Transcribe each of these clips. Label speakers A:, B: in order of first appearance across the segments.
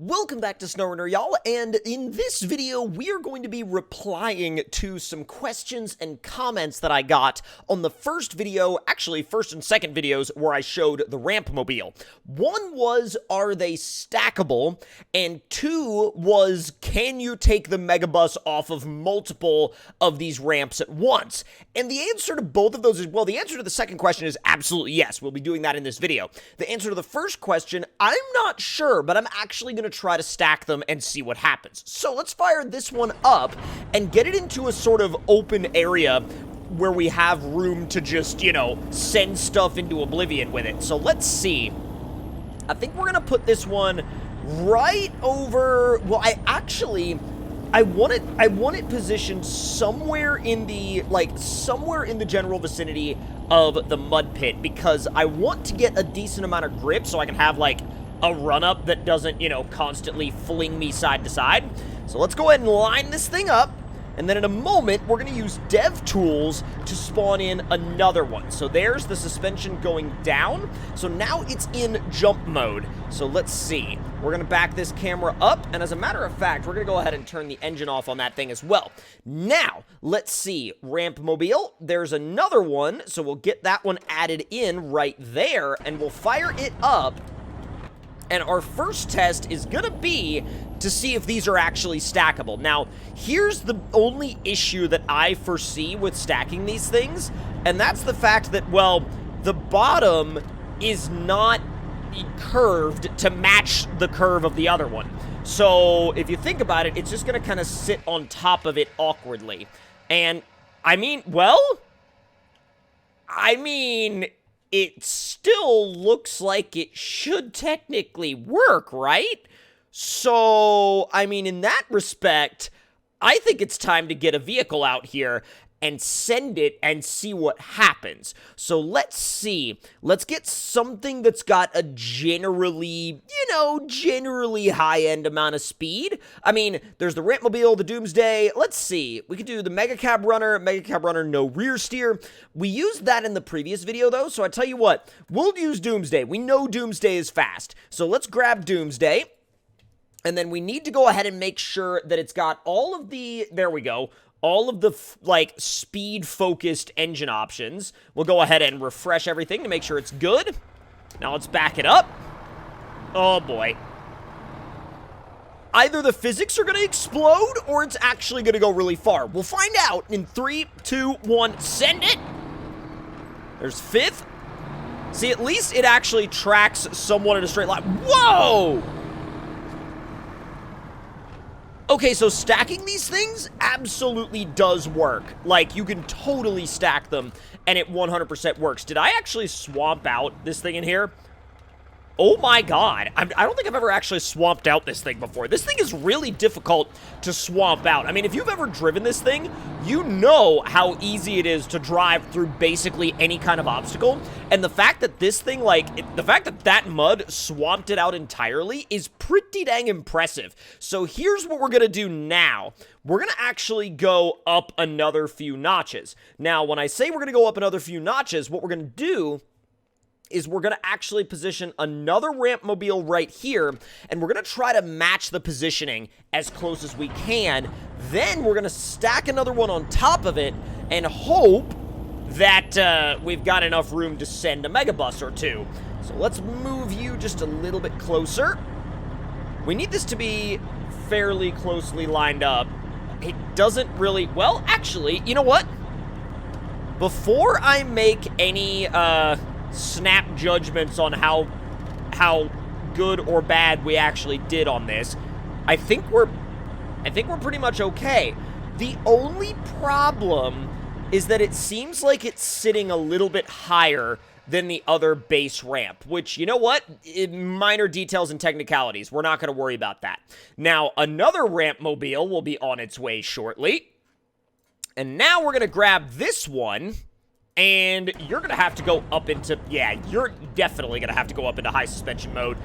A: Welcome back to SnowRunner, y'all, and in this video, we are going to be replying to some questions and comments that I got on the first video, actually first and second videos, where I showed the ramp mobile. One was, are they stackable? And two was, can you take the Megabus off of multiple of these ramps at once? And the answer to both of those is, well, the answer to the second question is absolutely yes. We'll be doing that in this video. The answer to the first question, I'm not sure, but I'm actually going to try to stack them and see what happens. So let's fire this one up and get it into a sort of open area where we have room to just, you know, send stuff into oblivion with it. So let's see. I think we're going to put this one right over, well, I want it positioned somewhere in the, somewhere in the general vicinity of the mud pit, because I want to get a decent amount of grip so I can have, like, a run-up that doesn't, you know, constantly fling me side to side. So let's go ahead and line this thing up, and then in a moment, we're going to use dev tools to spawn in another one. So there's the suspension going down. So now it's in jump mode. So let's see. We're going to back this camera up, and as a matter of fact, we're going to go ahead and turn the engine off on that thing as well. Now, let's see. Ramp mobile. There's another one, so we'll get that one added in right there, and we'll fire it up. And our first test is going to be to see if these are actually stackable. Now, here's the only issue that I foresee with stacking these things, and that's the fact that, well, the bottom is not curved to match the curve of the other one. So, if you think about it, it's just going to kind of sit on top of it awkwardly. And, it still looks like it should technically work, right? So, in that respect, I think it's time to get a vehicle out here and send it and see what happens. So let's see. Let's get something that's got a generally high-end amount of speed. There's the ramp mobile, the Doomsday. Let's see. We could do the Mega Cab Runner, no rear steer. We used that in the previous video, though, so I tell you what. We'll use Doomsday. We know Doomsday is fast. So let's grab Doomsday. And then we need to go ahead and make sure that it's got all of the, there we go, all of the, speed-focused engine options. We'll go ahead and refresh everything to make sure it's good. Now let's back it up. Oh, boy. Either the physics are going to explode, or it's actually going to go really far. We'll find out in 3, 2, 1, send it! There's fifth. See, at least it actually tracks somewhat in a straight line. Whoa! Okay, so stacking these things absolutely does work. Like, you can totally stack them, and it 100% works. Did I actually swamp out this thing in here? Oh my god. I don't think I've ever actually swamped out this thing before. This thing is really difficult to swamp out. If you've ever driven this thing, you know how easy it is to drive through basically any kind of obstacle. And the fact that this thing, the fact that that mud swamped it out entirely is pretty dang impressive. So here's what we're going to do now. We're going to actually go up another few notches. Now, when I say we're going to go up another few notches, what we're going to do is we're going to actually position another ramp mobile right here, and we're going to try to match the positioning as close as we can. Then we're going to stack another one on top of it and hope that we've got enough room to send a Megabus or two. So let's move you just a little bit closer. We need this to be fairly closely lined up. It doesn't really, well, actually, you know what? Before I make any, snap judgments on how good or bad we actually did on this, I think we're pretty much okay. The only problem is that it seems like it's sitting a little bit higher than the other base ramp, which, you know what? Minor details and technicalities. We're not going to worry about that. Now, another ramp mobile will be on its way shortly. And now we're going to grab this one. And you're going to have to go up into, yeah, you're definitely going to have to go up into high suspension mode.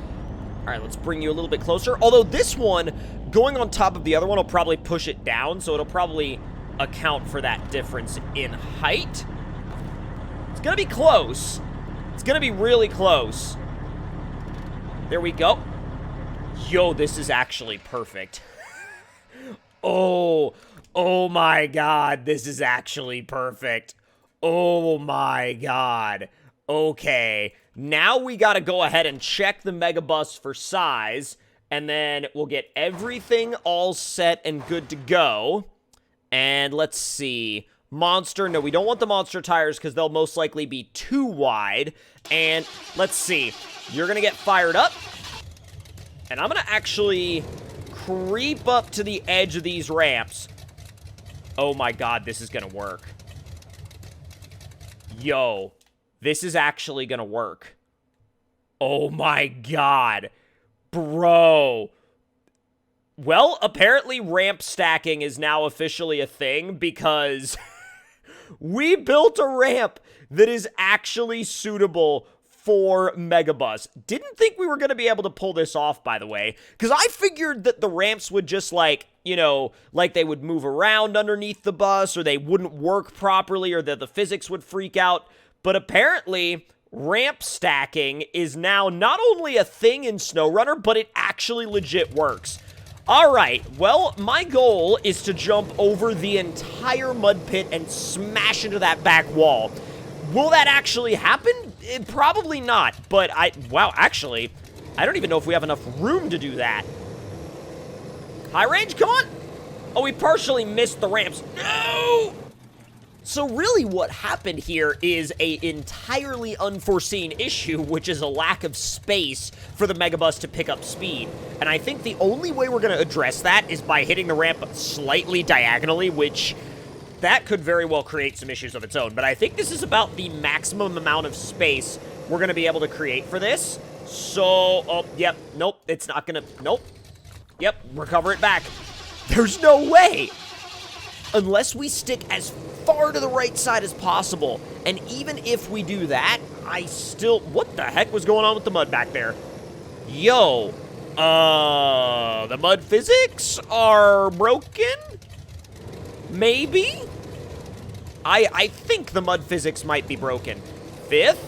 A: All right, let's bring you a little bit closer. Although this one, going on top of the other one, will probably push it down, so it'll probably account for that difference in height. It's going to be close. It's going to be really close. There we go. Yo, this is actually perfect. Oh my god, this is actually perfect. Oh my god. Okay, now we gotta go ahead and check the Megabus for size, and then we'll get everything all set and good to go. And let's see. Monster, no, we don't want the monster tires because they'll most likely be too wide. And let's see. You're gonna get fired up. And I'm gonna actually creep up to the edge of these ramps. Oh my god, this is gonna work. Yo, this is actually gonna work. Oh my god. Bro. Well, apparently ramp stacking is now officially a thing because we built a ramp that is actually suitable for Megabus. Didn't think we were going to be able to pull this off, by the way, because I figured that the ramps would just, like, you know, like they would move around underneath the bus, or they wouldn't work properly, or that the physics would freak out. But apparently, ramp stacking is now not only a thing in SnowRunner, but it actually legit works. Alright, well, my goal is to jump over the entire mud pit and smash into that back wall. Will that actually happen? Probably not, but wow, actually, I don't even know if we have enough room to do that. High range, come on! Oh, we partially missed the ramps. No! So really what happened here is a entirely unforeseen issue, which is a lack of space for the Megabus to pick up speed. And I think the only way we're going to address that is by hitting the ramp slightly diagonally, which that could very well create some issues of its own. But I think this is about the maximum amount of space we're going to be able to create for this. So, oh, yep, nope, it's not going to, nope. Yep, recover it back. There's no way! Unless we stick as far to the right side as possible. And even if we do that, I still... What the heck was going on with the mud back there? Yo. The mud physics are broken? Maybe? I think the mud physics might be broken. Fifth?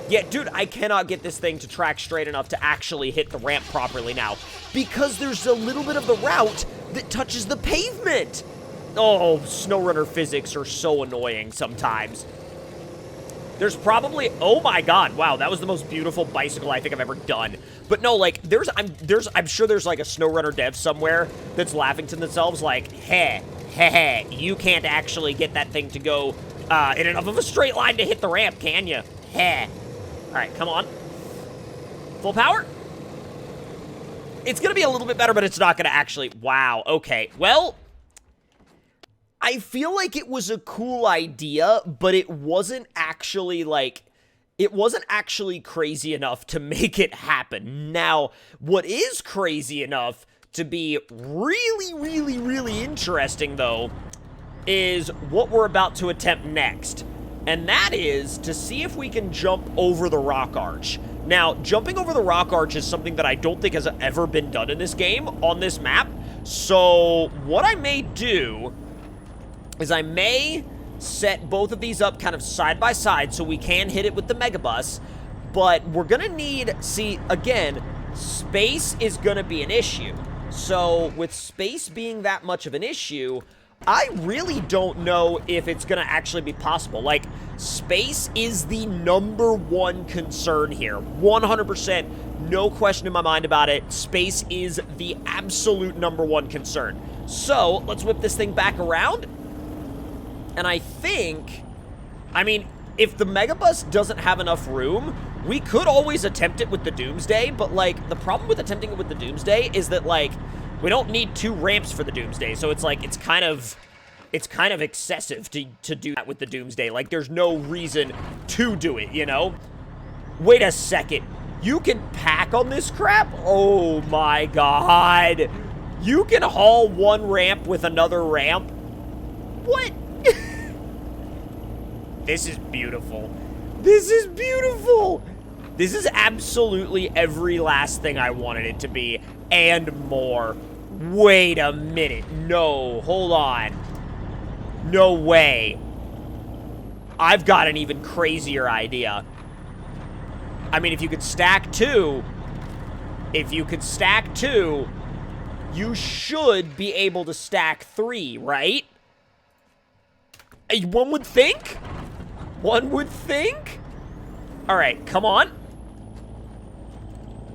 A: Yeah, dude, I cannot get this thing to track straight enough to actually hit the ramp properly now. Because there's a little bit of the route that touches the pavement. Oh, SnowRunner physics are so annoying sometimes. There's probably... Oh my god, wow, that was the most beautiful bicycle I think I've ever done. But no, like, I'm sure there's like a SnowRunner dev somewhere that's laughing to themselves like, heh, you can't actually get that thing to go in enough of a straight line to hit the ramp, can you? Heh. Alright, come on. Full power? It's gonna be a little bit better, but it's not gonna actually... Wow, okay. Well, I feel like it was a cool idea, but it wasn't actually, like... It wasn't actually crazy enough to make it happen. Now, what is crazy enough to be really interesting, though, is what we're about to attempt next. And that is to see if we can jump over the rock arch. Now, jumping over the rock arch is something that I don't think has ever been done in this game, on this map. So, what I may do is I may set both of these up kind of side by side so we can hit it with the Megabus. But we're gonna need, see, again, space is gonna be an issue. So, with space being that much of an issue, I really don't know if it's gonna actually be possible. Like, space is the #1 concern here. 100%, no question in my mind about it. Space is the absolute #1 concern. So, let's whip this thing back around. And I think, I mean, if the Megabus doesn't have enough room, we could always attempt it with the Doomsday, but, like, the problem with attempting it with the Doomsday is that, like, we don't need 2 ramps for the Doomsday, so it's like, it's kind of excessive to do that with the Doomsday. Like, there's no reason to do it, you know? Wait a second. You can pack on this crap? Oh my god. You can haul one ramp with another ramp? What? This is beautiful. This is beautiful. This is absolutely every last thing I wanted it to be, and more. Wait a minute. No, hold on. No way. I've got an even crazier idea. I mean, if you could stack 2, If you could stack 2, you should be able to stack 3, right? One would think? One would think? All right, come on.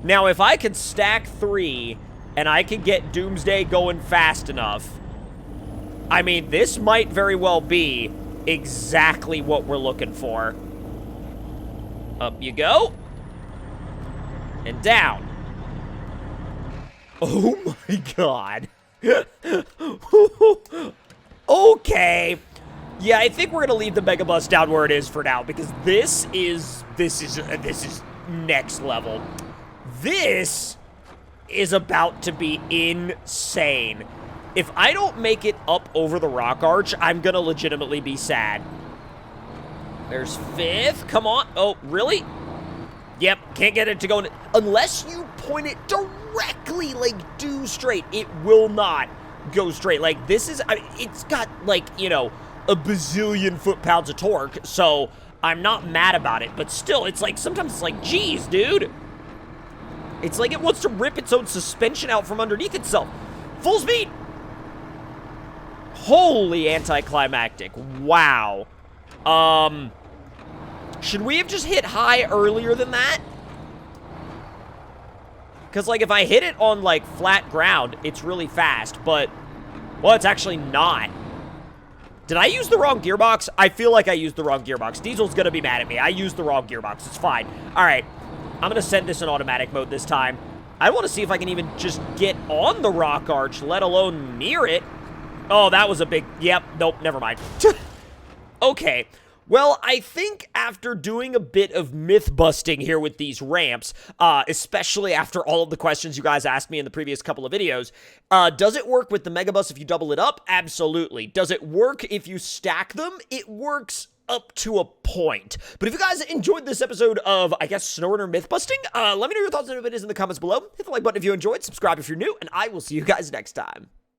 A: Now, if I could stack 3 and I could get Doomsday going fast enough, I mean, this might very well be exactly what we're looking for. Up you go. And down. Oh my god. Okay. Yeah, I think we're gonna leave the Mega Bus down where it is for now, because this is next level. This is about to be insane. If I don't make it up over the rock arch, I'm gonna legitimately be sad. There's 5th. Come on. Oh, really? Yep, can't get it to go in. Unless you point it directly, like, due straight, it will not go straight. Like, this is, I mean, it's got, like, you know, a bazillion foot-pounds of torque, so I'm not mad about it. But still, it's like, sometimes it's like, geez, dude. It's like it wants to rip its own suspension out from underneath itself. Full speed. Holy anticlimactic. Wow. Should we have just hit high earlier than that? Because, like, if I hit it on, like, flat ground, it's really fast, but, well, it's actually not. Did I use the wrong gearbox? I feel like I used the wrong gearbox. Diesel's gonna be mad at me. I used the wrong gearbox. It's fine. All right. I'm gonna send this in automatic mode this time. I want to see if I can even just get on the rock arch, let alone near it. Oh, that was a big... Yep. Nope. Never mind. Okay. Well, I think after doing a bit of myth busting here with these ramps, especially after all of the questions you guys asked me in the previous couple of videos, does it work with the Megabus if you double it up? Absolutely. Does it work if you stack them? It works up to a point. But if you guys enjoyed this episode of, I guess, SnowRunner Mythbusting, let me know your thoughts on it in the comments below. Hit the like button if you enjoyed, subscribe if you're new, and I will see you guys next time.